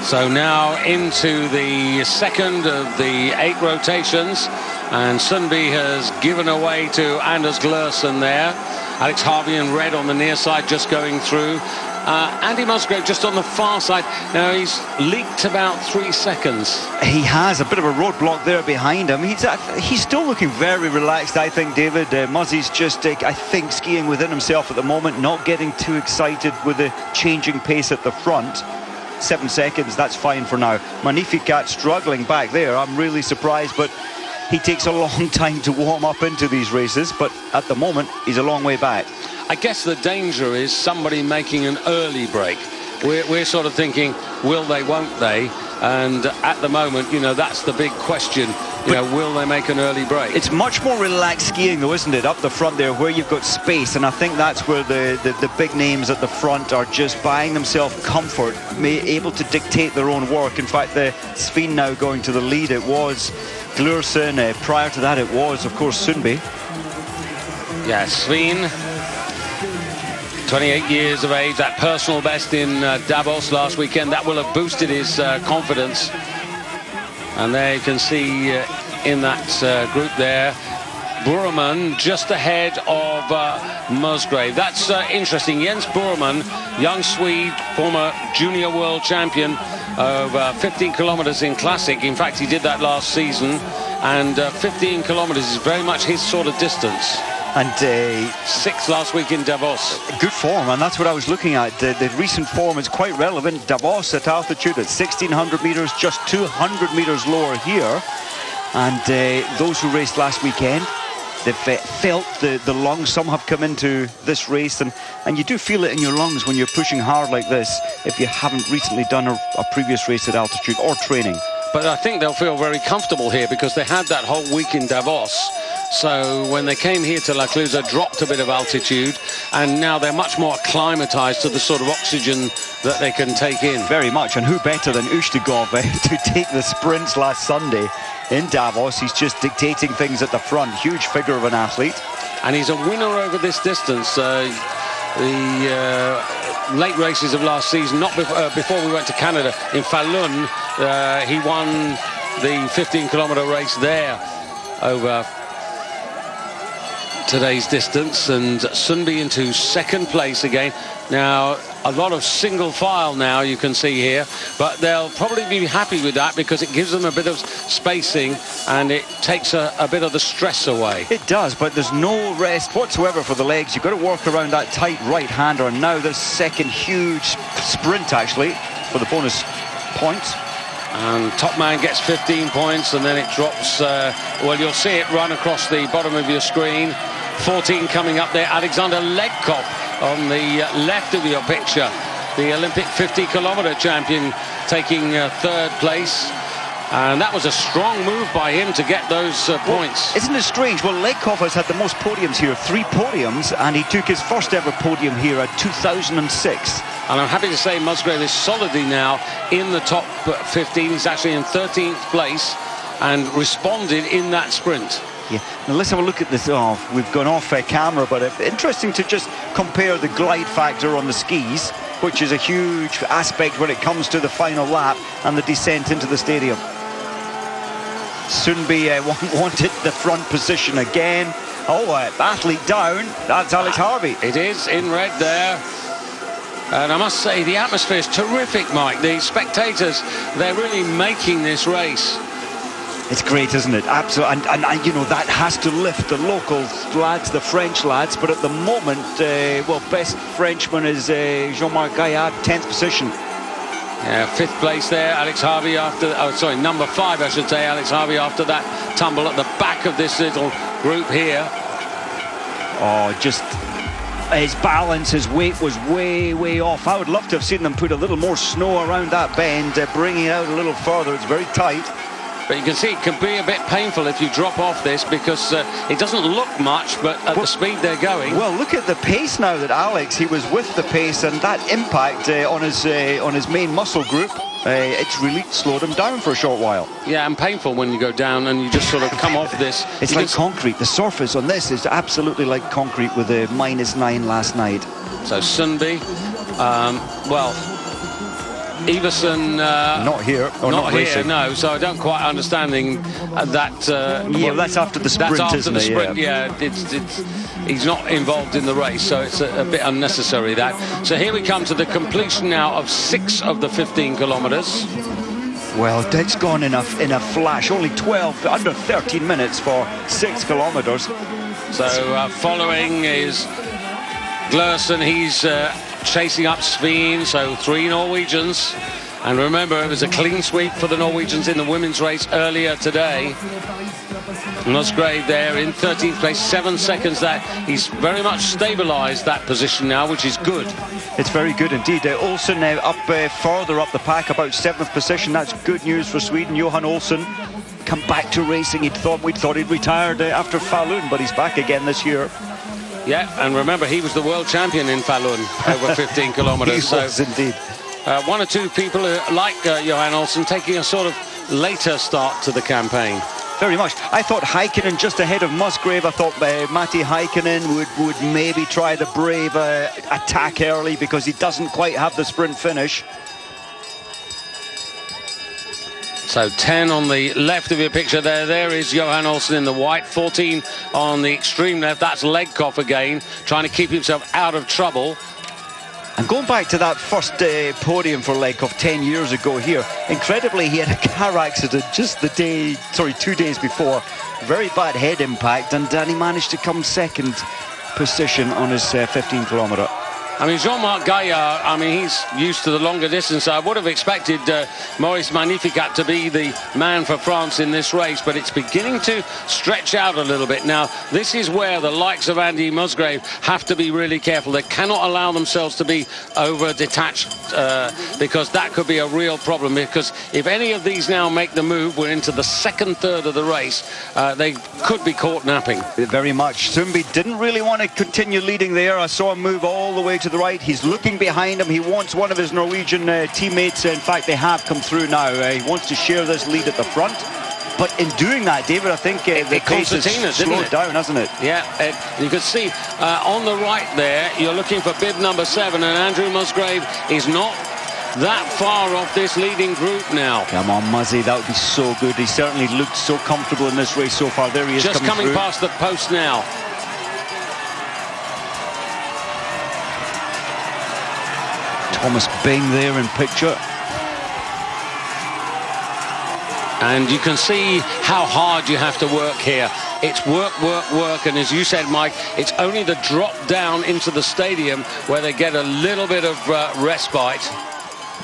So now into the second of the 8 rotations, and Sundby has given away to Anders Glersen there. Alex Harvey in red on the near side just going through. Andy Musgrave just on the far side. Now he's leaked about 3 seconds. He has a bit of a roadblock there behind him. He's still looking very relaxed, I think, David. Muzzy's just, I think, skiing within himself at the moment, not getting too excited with the changing pace at the front. 7 seconds, that's fine for now. Magnificat struggling back there. I'm really surprised, but he takes a long time to warm up into these races, but at the moment he's a long way back. I guess the danger is somebody making an early break. We're sort of thinking, will they, won't they? And at the moment, you know, that's the big question. You know, will they make an early break? It's much more relaxed skiing, though, isn't it? Up the front there, where you've got space, and I think that's where the big names at the front are just buying themselves comfort, able to dictate their own work. In fact, the Sveen now going to the lead. It was Glersen. Prior to that, it was, of course, Sundby. Yeah, Sveen. 28 years of age, that personal best in Davos last weekend. That will have boosted his confidence. And there you can see in that group there, Burman just ahead of Musgrave. That's interesting. Jens Burman, young Swede, former junior world champion of 15 kilometers in Classic. In fact, he did that last season. And 15 kilometers is very much his sort of distance. And 6th last week in Davos. Good form, and that's what I was looking at. The recent form is quite relevant. Davos at altitude at 1,600 meters, just 200 meters lower here. And those who raced last weekend, they've felt the lungs. Some have come into this race, and you do feel it in your lungs when you're pushing hard like this, if you haven't recently done a previous race at altitude or training. But I think they'll feel very comfortable here because they had that whole week in Davos. So when they came here to La Clusaz, dropped a bit of altitude, and now they're much more acclimatized to the sort of oxygen that they can take in. Very much, and who better than Ushtegov to take the sprints last Sunday in Davos. He's just dictating things at the front. Huge figure of an athlete. And he's a winner over this distance. The late races of last season, not before we went to Canada, in Falun, he won the 15-kilometer race there over today's distance, and Sundby into 2nd place again. Now a lot of single file now, you can see here, but they'll probably be happy with that because it gives them a bit of spacing and it takes a bit of the stress away. It does, but there's no rest whatsoever for the legs. You've got to work around that tight right-hander, and now the second huge sprint actually for the bonus points. And top man gets 15 points, and then it drops. Well, you'll see it run across the bottom of your screen. 14 coming up there. Alexander Ledkov on the left of your picture, the Olympic 50-kilometer champion, taking 3rd place. And that was a strong move by him to get those points. Isn't it strange? Well, Ledkov has had the most podiums here, 3 podiums, and he took his first ever podium here at 2006. And I'm happy to say Musgrave is solidly now in the top 15. He's actually in 13th place and responded in that sprint. Yeah, now let's have a look at this. Oh, we've gone off camera, but interesting to just compare the glide factor on the skis, which is a huge aspect when it comes to the final lap and the descent into the stadium. Sundby wanted the front position again. Oh, athlete down. That's Alex Harvey. It is in red there. And I must say, the atmosphere is terrific, Mike. The spectators, they're really making this race. It's great, isn't it? Absolutely. And you know, that has to lift the local lads, the French lads. But at the moment, well, best Frenchman is Jean-Marc Gaillard, 10th position. Yeah, 5th place there, Alex Harvey after, oh sorry, number 5 I should say, Alex Harvey after that tumble at the back of this little group here. Oh, just his balance, his weight was way off. I would love to have seen them put a little more snow around that bend, bringing it out a little further. It's very tight. But you can see it can be a bit painful if you drop off this because it doesn't look much, but at the speed they're going. Well, look at the pace now that Alex, he was with the pace, and that impact on his main muscle group, it's really slowed him down for a short while. Yeah, and painful when you go down and you just sort of come off this. It's like concrete. The surface on this is absolutely like concrete with a -9 last night. So Sundby, well, Everson not here, or not here, racing. no. So I don't quite understanding that. Yeah, that's after the sprint, that's after isn't the it? sprint. Yeah. He's not involved in the race, so it's a bit unnecessary that. So here we come to the completion now of 6 of the 15 kilometres. Well, it's gone in a flash. Only 12, under 13 minutes for 6 kilometres. So following is Glurson. He's chasing up Sveen, so 3 Norwegians. And remember, it was a clean sweep for the Norwegians in the women's race earlier today. Musgrave there in 13th place, 7 seconds that. He's very much stabilised that position now, which is good. It's very good indeed. Olsen now up further up the pack, about 7th position. That's good news for Sweden. Johan Olsen come back to racing. We'd thought he'd retired after Falun, but he's back again this year. Yeah, and remember, he was the world champion in Falun over 15 kilometres. He was indeed. 1 or 2 people like Johan Olsen taking a sort of later start to the campaign. Very much. I thought Heikkinen just ahead of Musgrave. I thought Matti Heikkinen would maybe try the brave attack early because he doesn't quite have the sprint finish. So 10 on the left of your picture there. There is Johan Olsen in the white. 14 on the extreme left. That's Legkoff again, trying to keep himself out of trouble. And going back to that first podium for Legkoff 10 years ago here, incredibly he had a car accident just 2 days before. Very bad head impact, and he managed to come 2nd position on his 15 kilometre. I mean, Jean-Marc Gaillard, I mean, he's used to the longer distance. I would have expected Maurice Magnificat to be the man for France in this race, but it's beginning to stretch out a little bit. Now, this is where the likes of Andy Musgrave have to be really careful. They cannot allow themselves to be over-detached because that could be a real problem, because if any of these now make the move, we're into the 2nd third of the race, they could be caught napping. Very much. Sundby didn't really want to continue leading there. I saw him move all the way to the right. He's looking behind him. He wants one of his Norwegian teammates. In fact, they have come through now. He wants to share this lead at the front. But in doing that, David, I think the pace has slowed down, hasn't it? Yeah, you can see on the right there, you're looking for bib number 7, and Andrew Musgrave is not that far off this leading group now. Come on, Muzzy, that would be so good. He certainly looked so comfortable in this race so far. There he is, just coming through. Past the post now. Thomas Bing there in picture. And you can see how hard you have to work here. It's work, work, work, and as you said, Mike, it's only the drop down into the stadium where they get a little bit of respite.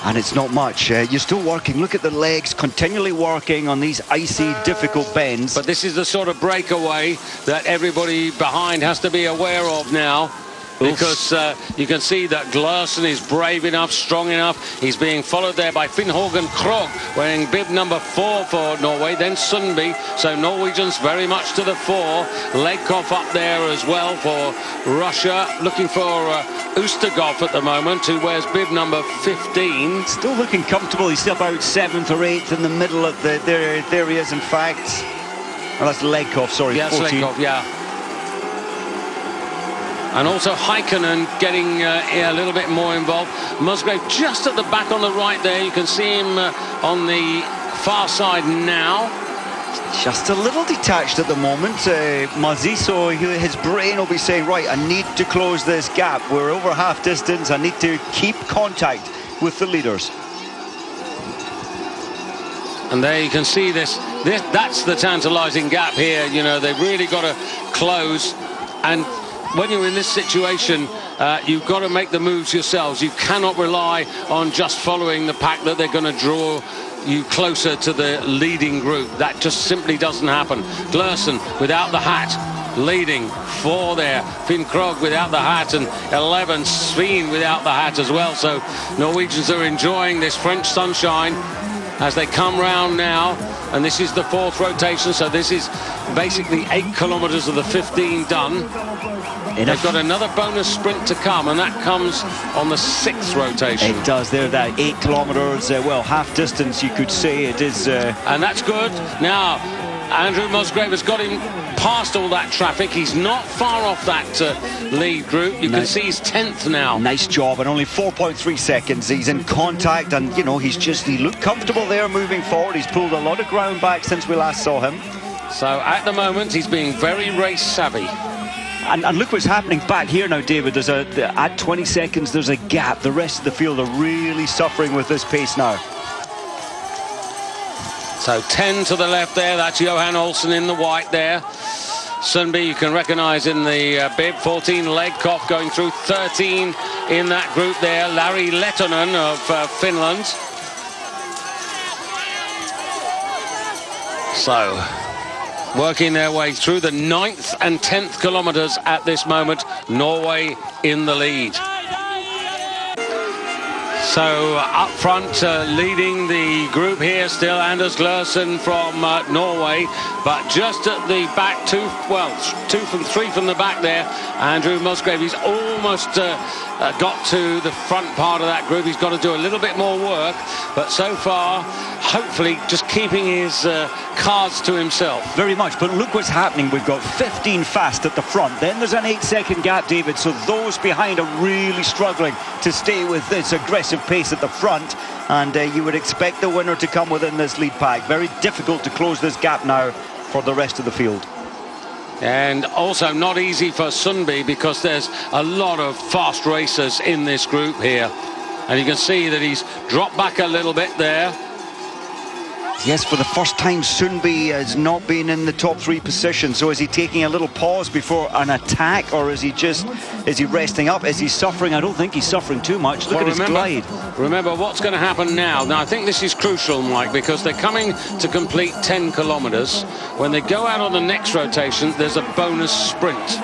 And it's not much. You're still working. Look at the legs, continually working on these icy, difficult bends. But this is the sort of breakaway that everybody behind has to be aware of now. Because you can see that Glurson is brave enough, strong enough. He's being followed there by Finn-Hågen Krogh, wearing bib number 4 for Norway, then Sundby. So Norwegians very much to the fore. Legkoff up there as well for Russia. Looking for Ustergoff at the moment, who wears bib number 15. Still looking comfortable. He's still about 7th or 8th in the middle of the... There he is, in fact. Well, that's Legkoff, sorry, yeah, 14. Legkoff, yeah. And also Heikkinen getting a little bit more involved. Musgrave just at the back on the right there. You can see him on the far side now. Just a little detached at the moment, Muzzy, so his brain will be saying, right, I need to close this gap. We're over half distance. I need to keep contact with the leaders. And there you can see this that's the tantalising gap here. You know, they've really got to close. And when you're in this situation, you've got to make the moves yourselves. You cannot rely on just following the pack that they're going to draw you closer to the leading group. That just simply doesn't happen. Glurson without the hat, leading 4 there. Finn Krogh without the hat, and 11 Sveen without the hat as well. So Norwegians are enjoying this French sunshine as they come round now. And this is the 4th rotation, so this is basically 8 kilometres of the 15 done. They've got another bonus sprint to come, and that comes on the 6th rotation. It does. There, that 8 kilometres, well, half distance, you could say. It is. And that's good. Now, Andrew Musgrave has got him past all that traffic. He's not far off that lead group. You can see he's 10th now. Nice job, and only 4.3 seconds. He's in contact, and, you know, he looked comfortable there moving forward. He's pulled a lot of ground back since we last saw him. So at the moment, he's being very race savvy. And look what's happening back here now, David. At 20 seconds, there's a gap. The rest of the field are really suffering with this pace now. So 10 to the left there. That's Johan Olsen in the white there. Sundby, you can recognise in the bib. 14, Legkoff going through. 13 in that group there. Larry Lehtonen of Finland. So, working their way through the 9th and 10th kilometres at this moment. Norway in the lead. So up front, leading the group here still, Anders Glørsen from Norway, but just at the back, three from the back there, Andrew Musgrave. He's almost got to the front part of that group. He's got to do a little bit more work, but so far, hopefully, just keeping his cards to himself. Very much, but look what's happening. We've got 15 fast at the front. Then there's an 8-second gap, David, so those behind are really struggling to stay with this aggressive pace at the front, and you would expect the winner to come within this lead pack. Very difficult to close this gap now for the rest of the field. And also not easy for Sundby, because there's a lot of fast racers in this group here. And you can see that he's dropped back a little bit there. Yes, for the first time, Sundby has not been in the top 3 position. So is he taking a little pause before an attack, or is he resting up? Is he suffering? I don't think he's suffering too much. Look at his glide. Remember what's going to happen now. Now, I think this is crucial, Mike, because they're coming to complete 10 kilometres. When they go out on the next rotation, there's a bonus sprint.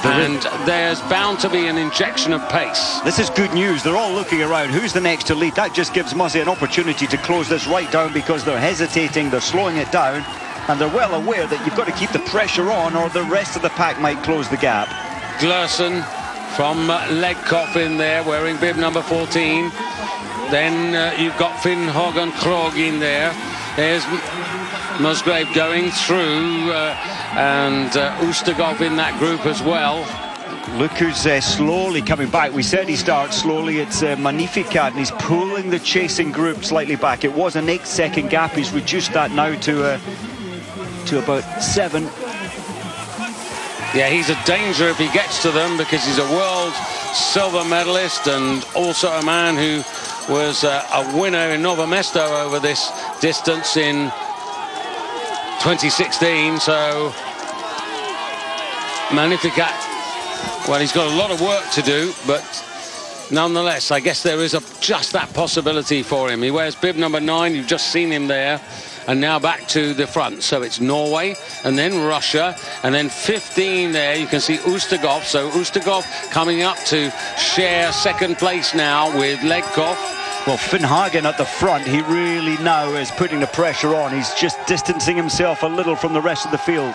And there's bound to be an injection of pace. This is good news. They're all looking around. Who's the next to lead? That just gives Muzzy an opportunity to close this right down, because they're hesitating, they're slowing it down, and they're well aware that you've got to keep the pressure on, or the rest of the pack might close the gap. Glørsen from Legkoff in there, wearing bib number 14. Then you've got Finn Hågen Krogh in there. There's Musgrave going through, and Ustegov in that group as well. Look who's slowly coming back. We said he starts slowly. It's Magnificat, and he's pulling the chasing group slightly back. It was an 8-second gap. He's reduced that now to about 7. Yeah, he's a danger if he gets to them, because he's a world silver medalist and also a man who was a winner in Nové Mesto over this distance in 2016. So Magnificat, well, he's got a lot of work to do, but nonetheless, I guess there is just that possibility for him. He wears bib number 9. You've just seen him there. And now back to the front. So it's Norway, and then Russia, and then 15 there. You can see Ustegov. So Ustegov coming up to share second place now with Legkoff. Well, Finn Hågen at the front, he really now is putting the pressure on. He's just distancing himself a little from the rest of the field.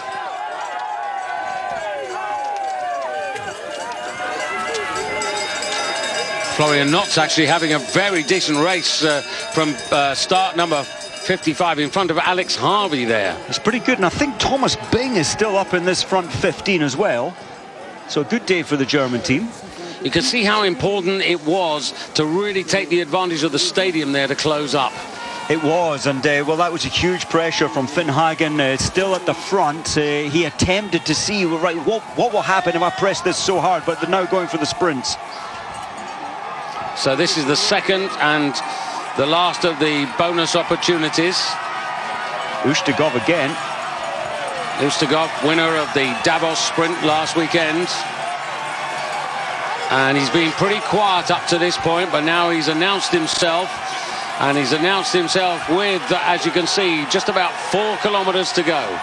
Florian Notz actually having a very decent race from start number 55 in front of Alex Harvey there. It's pretty good, and I think Thomas Bing is still up in this front 15 as well. So a good day for the German team. You can see how important it was to really take the advantage of the stadium there to close up. It was, and well, that was a huge pressure from Finn Hågen, still at the front. He attempted to see, right, what will happen if I press this so hard, but they're now going for the sprints. So this is the second and the last of the bonus opportunities. Ustegov again. Ustegov, winner of the Davos sprint last weekend. And he's been pretty quiet up to this point, but now he's announced himself. And he's announced himself with, as you can see, just about 4 kilometers to go.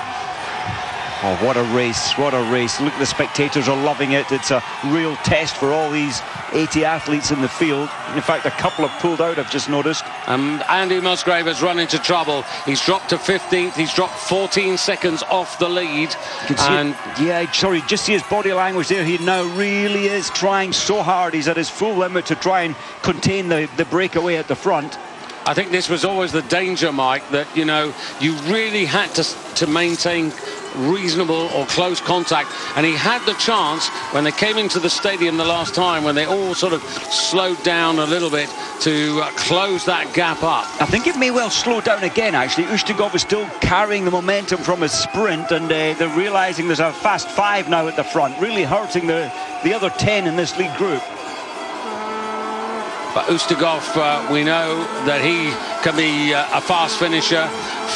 Oh, what a race, what a race. Look, the spectators are loving it. It's a real test for all these 80 athletes in the field. In fact, a couple have pulled out, I've just noticed. Andy Musgrave has run into trouble. He's dropped to 15th. He's dropped 14 seconds off the lead. You can see yeah, sorry, just see his body language there. He now really is trying so hard. He's at his full limit to try and contain the breakaway at the front. I think this was always the danger, Mike, that, you know, you really had to maintain reasonable or close contact, and he had the chance when they came into the stadium the last time, when they all sort of slowed down a little bit, to close that gap up. I think it may well slow down again, actually. Ustigov is still carrying the momentum from his sprint, and they're realising there's a fast 5 now at the front, really hurting the other 10 in this lead group. But Ustigov, we know that he can be a fast finisher.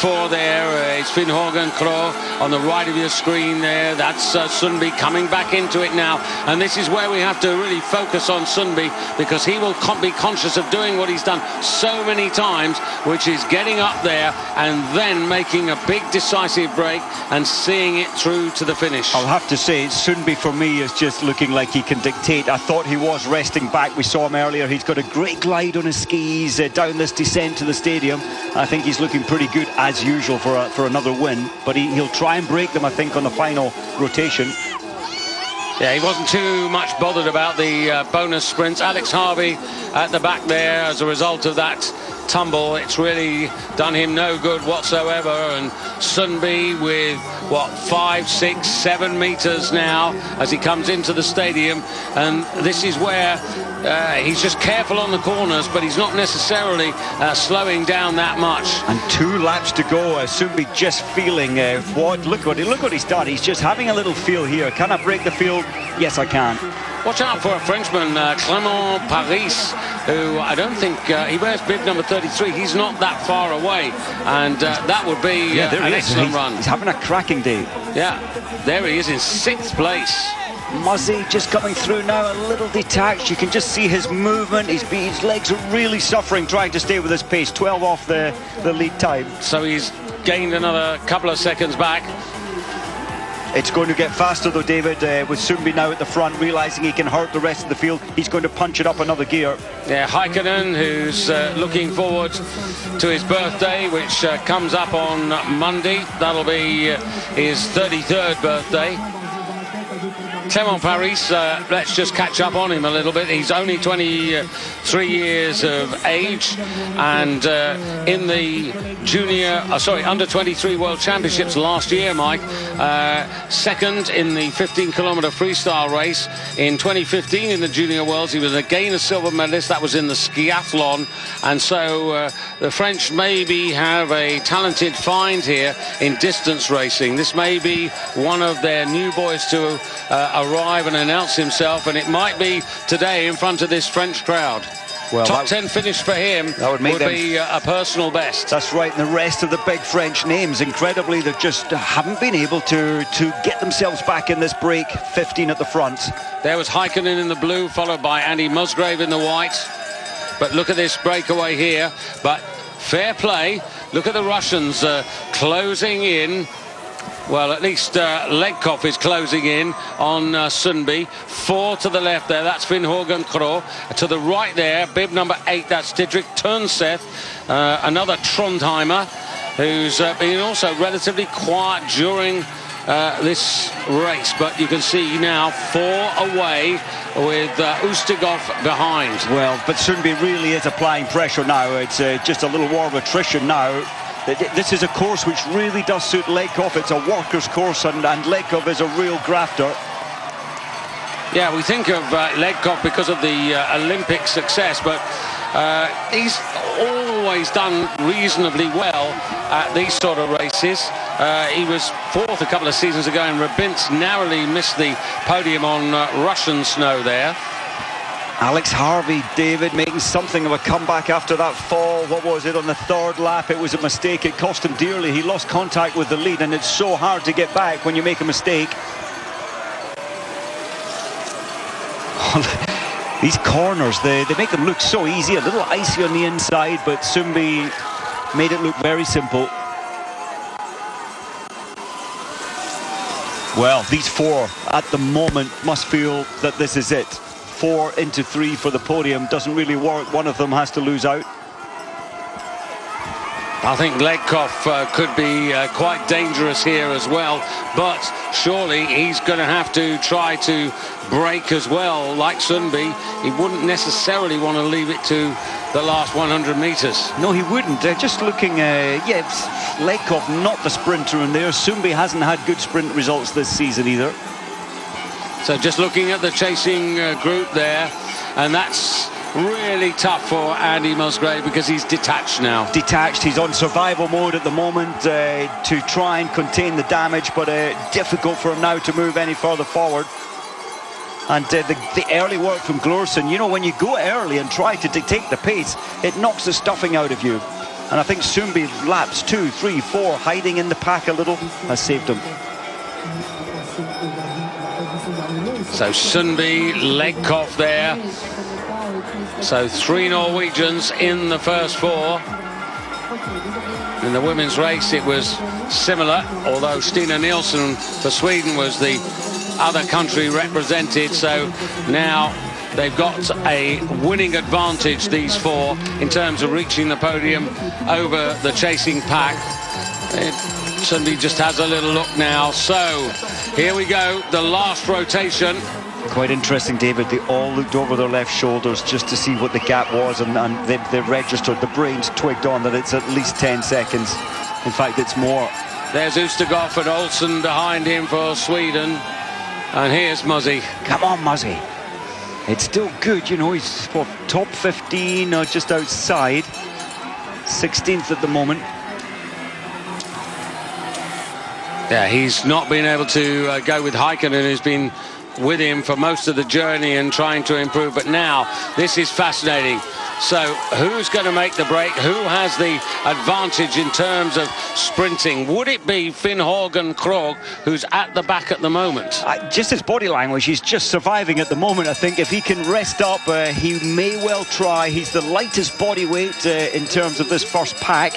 For there is Finn Hågen Krogh on the right of your screen there. That's Sundby coming back into it now. And this is where we have to really focus on Sundby, because he will be conscious of doing what he's done so many times, which is getting up there and then making a big decisive break and seeing it through to the finish. I'll have to say, Sundby for me is just looking like he can dictate. I thought he was resting back. We saw him earlier. He's got a great glide on his skis down this descent to the stadium. I think he's looking pretty good as usual for another win, but he'll try and break them, I think, on the final rotation. Yeah, he wasn't too much bothered about the bonus sprints. Alex Harvey at the back there as a result of that tumble. It's really done him no good whatsoever. And Sundby with, what, 5, 6, 7 metres now as he comes into the stadium. And this is where he's just careful on the corners, but he's not necessarily slowing down that much. And 2 laps to go. Sundby just feeling look what he's done. He's just having a little feel here. Can I break the field? Yes, I can. Watch out for a Frenchman, Clément Paris, who I don't think he wears bib number 33. He's not that far away, and that would be an excellent run. He's having a cracking day. Yeah, there he is in 6th place. Muzzy just coming through now, a little detached. You can just see his movement. His legs are really suffering trying to stay with his pace. 12 off the lead time. So he's gained another couple of seconds back. It's going to get faster though, David, with Sundby now at the front, realising he can hurt the rest of the field. He's going to punch it up another gear. Yeah, Heikkinen, who's looking forward to his birthday, which comes up on Monday. That'll be his 33rd birthday. Clément Paris, let's just catch up on him a little bit. He's only 23 years of age, and in the under 23 World Championships last year, Mike, second in the 15-kilometer freestyle race. In 2015 in the Junior Worlds, he was again a silver medalist. That was in the skiathlon, and so the French maybe have a talented find here in distance racing. This may be one of their new boys to arrive and announce himself, and it might be today in front of this French crowd. Well, top 10 finish for him would be a personal best. That's right, and the rest of the big French names, incredibly, they just haven't been able to get themselves back in this break. 15 at the front. There was Heikkinen in the blue, followed by Andy Musgrave in the white. But look at this breakaway here. But fair play. Look at the Russians closing in. Well, at least Legkov is closing in on Sundby. 4 to the left there, that's Finn Hågen Krogh. To the right there, bib number 8, that's Didrik Tønseth, another Trondheimer, who's been also relatively quiet during this race. But you can see now 4 away with Ustigov behind. Well, but Sundby really is applying pressure now. It's just a little war of attrition now. This is a course which really does suit Legkov. It's a workers' course, and Legkov is a real grafter. Yeah, we think of Legkov because of the Olympic success, but he's always done reasonably well at these sort of races. He was 4th a couple of seasons ago in Rybinsk, narrowly missed the podium on Russian snow there. Alex Harvey, David, making something of a comeback after that fall. What was it, on the 3rd lap? It was a mistake. It cost him dearly. He lost contact with the lead, and it's so hard to get back when you make a mistake. These corners, they make them look so easy, a little icy on the inside, but Sundby made it look very simple. Well, these 4 at the moment must feel that this is it. 4 into 3 for the podium doesn't really work. One of them has to lose out. I think Ledkov could be quite dangerous here as well, but surely he's going to have to try to break as well. Like Sundby, he wouldn't necessarily want to leave it to the last 100 metres. No, he wouldn't. Just looking, Ledkov not the sprinter in there. Sundby hasn't had good sprint results this season either. So just looking at the chasing group there, and that's really tough for Andy Musgrave because he's detached now. Detached, he's on survival mode at the moment to try and contain the damage, but difficult for him now to move any further forward. And the early work from Glorsson, you know, when you go early and try to dictate the pace, it knocks the stuffing out of you. And I think Sundby laps 2, 3, 4, hiding in the pack a little, has saved him. So Sundby, Ledkov there. So 3 Norwegians in the first 4. In the women's race it was similar, although Stina Nilsson for Sweden was the other country represented. So now they've got a winning advantage, these 4, in terms of reaching the podium over the chasing pack. Sundby just has a little look now. So here we go, the last rotation. Quite interesting, David. They all looked over their left shoulders just to see what the gap was, and they registered, the brains twigged on that it's at least 10 seconds. In fact, it's more. There's Ustergaard and Olsen behind him for Sweden. And here's Muzzy. Come on, Muzzy. It's still good, you know, he's what, top 15 or just outside. 16th at the moment. Yeah, he's not been able to go with Heikkinen, who's been with him for most of the journey and trying to improve. But now, this is fascinating. So, who's going to make the break? Who has the advantage in terms of sprinting? Would it be Finn Hågen Krogh, who's at the back at the moment? Just his body language, he's just surviving at the moment. I think if he can rest up, he may well try. He's the lightest body weight in terms of this first pack.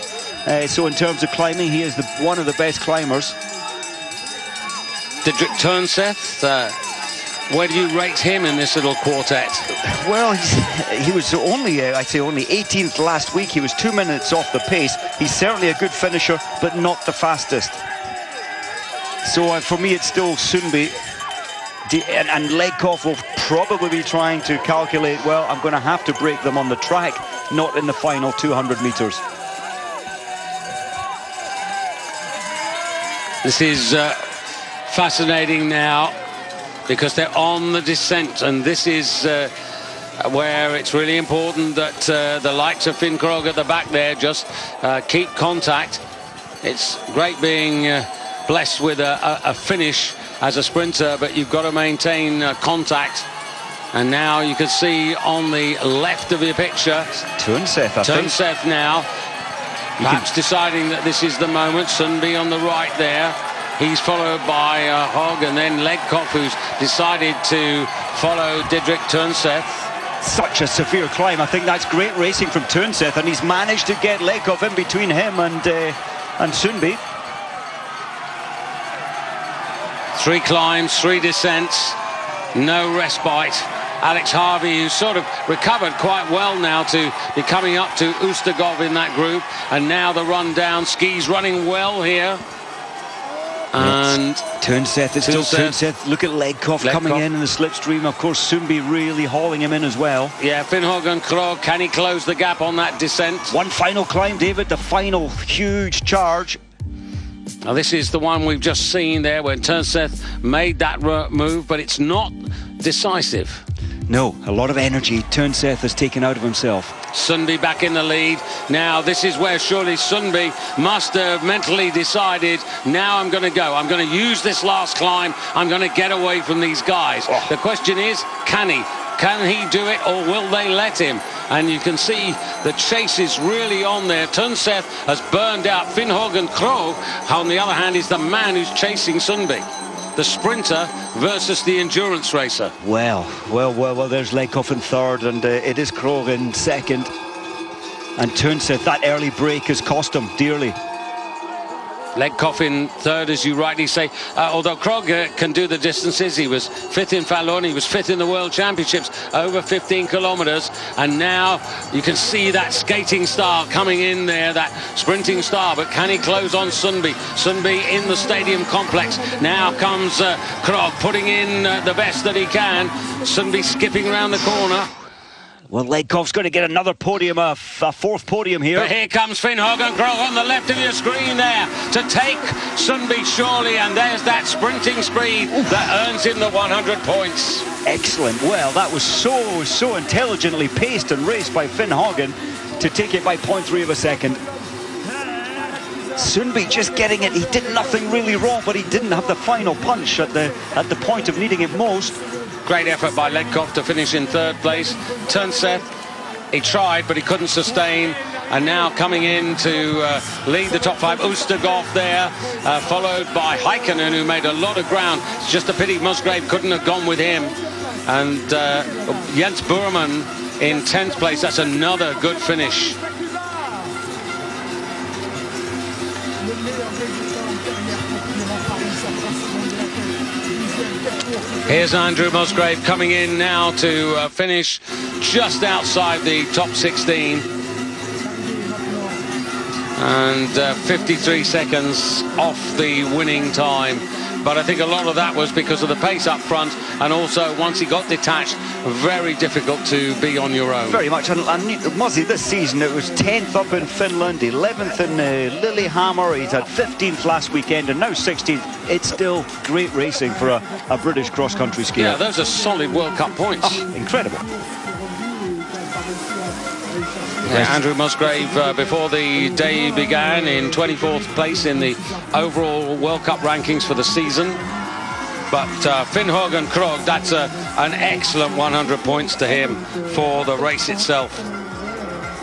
So in terms of climbing, he is one of the best climbers. Didrik Tønseth, where do you rate him in this little quartet? Well, he was only, I'd say only 18th last week. He was 2 minutes off the pace. He's certainly a good finisher, but not the fastest. So for me, it's still Sundby. And Ledkov will probably be trying to calculate, well, I'm going to have to break them on the track, not in the final 200 metres. This is fascinating now, because they're on the descent, and this is where it's really important that the likes of Finn Krogh at the back there just keep contact. It's great being blessed with a finish as a sprinter, but you've got to maintain contact. And now you can see on the left of your picture, Tønseth, I think. Tønseth now, perhaps deciding that this is the moment. Sundby on the right there. He's followed by Hogg, and then Ledkov, who's decided to follow Didrik Tønseth. Such a severe climb. I think that's great racing from Tønseth, and he's managed to get Ledkov in between him and Sundby. 3 climbs, 3 descents, no respite. Alex Harvey, who's sort of recovered quite well now to be coming up to Ustergaard in that group, and now the run down. Ski's running well here. And Tønseth, it's still Tønseth. Look at Ledkov coming in the slipstream. Of course, Sundby really hauling him in as well. Yeah, Finn Hågen Krogh, can he close the gap on that descent? One final climb, David, the final huge charge. Now, this is the one we've just seen there when Tønseth made that move, but it's not decisive. No, a lot of energy Tønseth has taken out of himself. Sundby back in the lead. Now this is where surely Sundby must have mentally decided, now I'm going to go. I'm going to use this last climb. I'm going to get away from these guys. Oh. The question is, can he? Can he do it, or will they let him? And you can see the chase is really on there. Tønseth has burned out. Finn Hågen Krogh, on the other hand, is the man who's chasing Sundby. The sprinter versus the endurance racer. Well, there's Ledkov in third, and it is Krogh in second. And Tønseth, that early break has cost him dearly. Ledkoff in third, as you rightly say. Although Krog can do the distances, he was fifth in Falun, he was fifth in the World Championships over 15 kilometres, and now you can see that skating star coming in there, that sprinting star. But can he close on Sundby? Sundby in the stadium complex. Now comes Krog putting in the best that he can. Sundby skipping around the corner. Well, Ledkoff's going to get another podium, a fourth podium here. But here comes Finn Hågen Krog on the left of your screen there to take Sundby surely, and there's that sprinting speed that earns him the 100 points. Excellent. Well, that was so intelligently paced and raced by Finn Hågen to take it by 0.3 of a second. Sundby just getting it. He did nothing really wrong, but he didn't have the final punch at the point of needing it most. Great effort by Ledkoff to finish in third place. Turnseth, he tried, but he couldn't sustain. And now coming in to lead the top five, Oosterhoff there, followed by Heikkinen, who made a lot of ground. It's just a pity Musgrave couldn't have gone with him. And Jens Boerman in 10th place. That's another good finish. Here's Andrew Musgrave coming in now to finish just outside the top 16. And 53 seconds off the winning time. But I think a lot of that was because of the pace up front, and also once he got detached, very difficult to be on your own. Very much. And Muzzy, this season it was 10th up in Finland, 11th in Lillehammer. He's had 15th last weekend and now 16th. It's still great racing for a British cross-country skier. Yeah, those are solid World Cup points. Oh, incredible. Yeah, Andrew Musgrave, before the day began, in 24th place in the overall World Cup rankings for the season. But Finn Hågen Krog, that's an excellent 100 points to him for the race itself.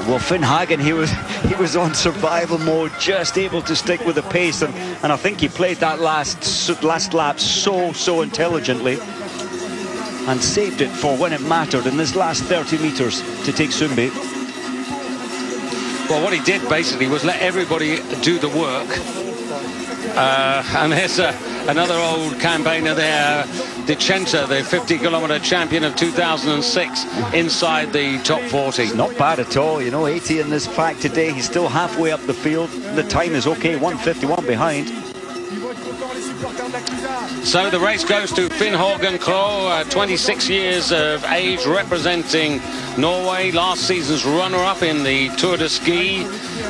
Well, Finn Hågen, he was on survival mode, just able to stick with the pace, and I think he played that last lap so intelligently and saved it for when it mattered in this last 30 metres to take Sundby. Well, what he did basically was let everybody do the work. And there's another old campaigner there, De Centa, the 50-kilometre champion of 2006, inside the top 40. Not bad at all, you know, 80 in this pack today. He's still halfway up the field. The time is okay, 1:51 behind. So the race goes to Finn Hågen Krog, 26 years of age, representing Norway, last season's runner-up in the Tour de Ski,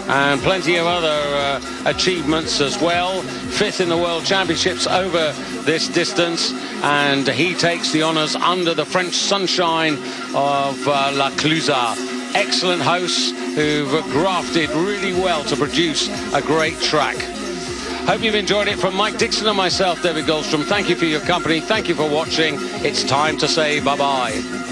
and plenty of other achievements as well. Fifth in the World Championships over this distance, and he takes the honours under the French sunshine of La Clusaz. Excellent hosts who've grafted really well to produce a great track. Hope you've enjoyed it. From Mike Dixon and myself, David Goldstrom, thank you for your company. Thank you for watching. It's time to say bye-bye.